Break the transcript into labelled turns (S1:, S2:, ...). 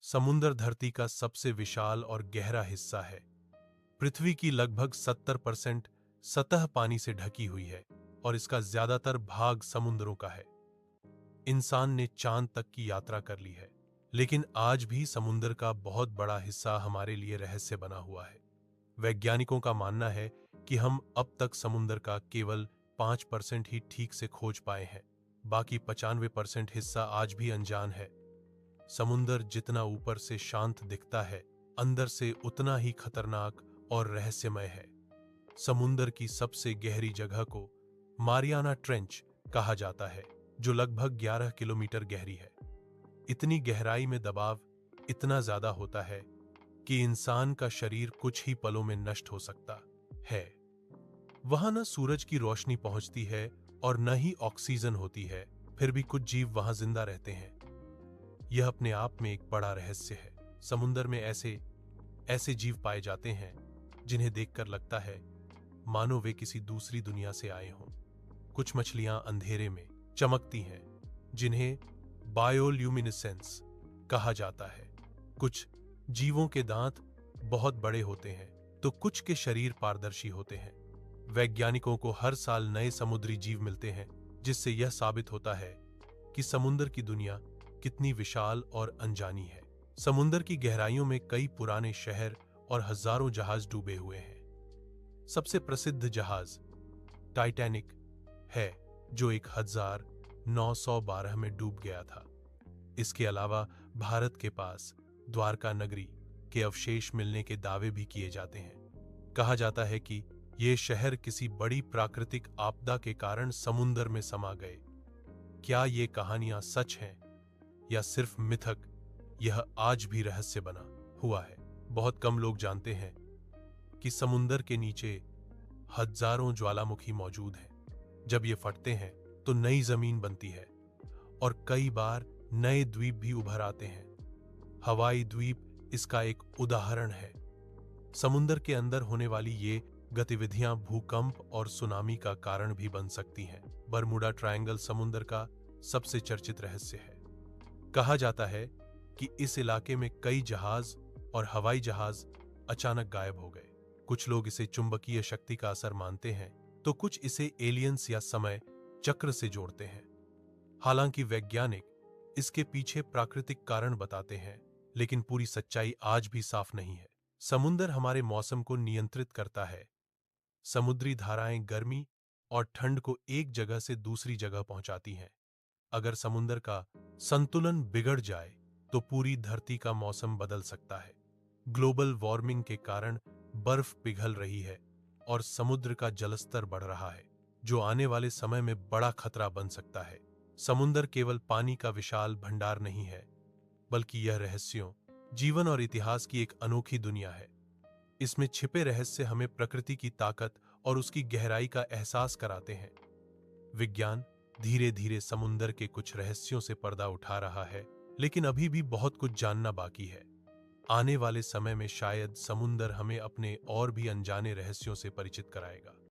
S1: समुद्र धरती का सबसे विशाल और गहरा हिस्सा है। पृथ्वी की लगभग 70% सतह पानी से ढकी हुई है और इसका ज्यादातर भाग समुद्रों का है। इंसान ने चांद तक की यात्रा कर ली है, लेकिन आज भी समुद्र का बहुत बड़ा हिस्सा हमारे लिए रहस्य बना हुआ है। वैज्ञानिकों का मानना है कि हम अब तक समुद्र का केवल 5% ही ठीक से खोज पाए हैं। बाकी 95% हिस्सा आज भी अनजान है। समुद्र जितना ऊपर से शांत दिखता है, अंदर से उतना ही खतरनाक और रहस्यमय है। समुद्र की सबसे गहरी जगह को मारियाना ट्रेंच कहा जाता है, जो लगभग 11 किलोमीटर गहरी है। इतनी गहराई में दबाव इतना ज्यादा होता है कि इंसान का शरीर कुछ ही पलों में नष्ट हो सकता है। वहां न सूरज की रोशनी पहुंचती है और न ही ऑक्सीजन होती है, फिर भी कुछ जीव वहां जिंदा रहते हैं। यह अपने आप में एक बड़ा रहस्य है। समुद्र में ऐसे ऐसे जीव पाए जाते हैं जिन्हें देखकर लगता है मानो वे किसी दूसरी दुनिया से आए हों। कुछ मछलियां अंधेरे में चमकती हैं, जिन्हें बायोल्यूमिनेसेंस कहा जाता है। कुछ जीवों के दांत बहुत बड़े होते हैं, तो कुछ के शरीर पारदर्शी होते हैं। वैज्ञानिकों को हर साल नए समुद्री जीव मिलते हैं, जिससे यह साबित होता है कि समुद्र की दुनिया कितनी विशाल और अनजानी है। समुद्र की गहराइयों में कई पुराने शहर और हजारों जहाज डूबे हुए हैं। सबसे प्रसिद्ध जहाज टाइटैनिक है, जो 1912 में डूब गया था। इसके अलावा भारत के पास द्वारका नगरी के अवशेष मिलने के दावे भी किए जाते हैं। कहा जाता है कि ये शहर किसी बड़ी प्राकृतिक आपदा के कारण समुद्र में समा गए। क्या ये कहानियां सच हैं या सिर्फ मिथक, यह आज भी रहस्य बना हुआ है। बहुत कम लोग जानते हैं कि समुद्र के नीचे हजारों ज्वालामुखी मौजूद हैं। जब ये फटते हैं तो नई जमीन बनती है और कई बार नए द्वीप भी उभर आते हैं। हवाई द्वीप इसका एक उदाहरण है। समुद्र के अंदर होने वाली ये गतिविधियां भूकंप और सुनामी का कारण भी बन सकती हैं। बरमूडा ट्रायंगल समुद्र का सबसे चर्चित रहस्य है। कहा जाता है कि इस इलाके में कई जहाज और हवाई जहाज अचानक गायब हो गए। कुछ लोग इसे चुंबकीय शक्ति का असर मानते हैं, तो कुछ इसे एलियंस या समय चक्र से जोड़ते हैं। हालांकि वैज्ञानिक इसके पीछे प्राकृतिक कारण बताते हैं, लेकिन पूरी सच्चाई आज भी साफ नहीं है। समुद्र हमारे मौसम को नियंत्रित करता है। समुद्री धाराएं गर्मी और ठंड को एक जगह से दूसरी जगह पहुंचाती हैं। अगर समुद्र का संतुलन बिगड़ जाए तो पूरी धरती का मौसम बदल सकता है। ग्लोबल वार्मिंग के कारण बर्फ पिघल रही है और समुद्र का जलस्तर बढ़ रहा है, जो आने वाले समय में बड़ा खतरा बन सकता है। समुद्र केवल पानी का विशाल भंडार नहीं है, बल्कि यह रहस्यों, जीवन और इतिहास की एक अनोखी दुनिया है। इसमें छिपे रहस्य हमें प्रकृति की ताकत और उसकी गहराई का एहसास कराते हैं। विज्ञान धीरे धीरे समुद्र के कुछ रहस्यों से पर्दा उठा रहा है, लेकिन अभी भी बहुत कुछ जानना बाकी है। आने वाले समय में शायद समुद्र हमें अपने और भी अनजाने रहस्यों से परिचित कराएगा।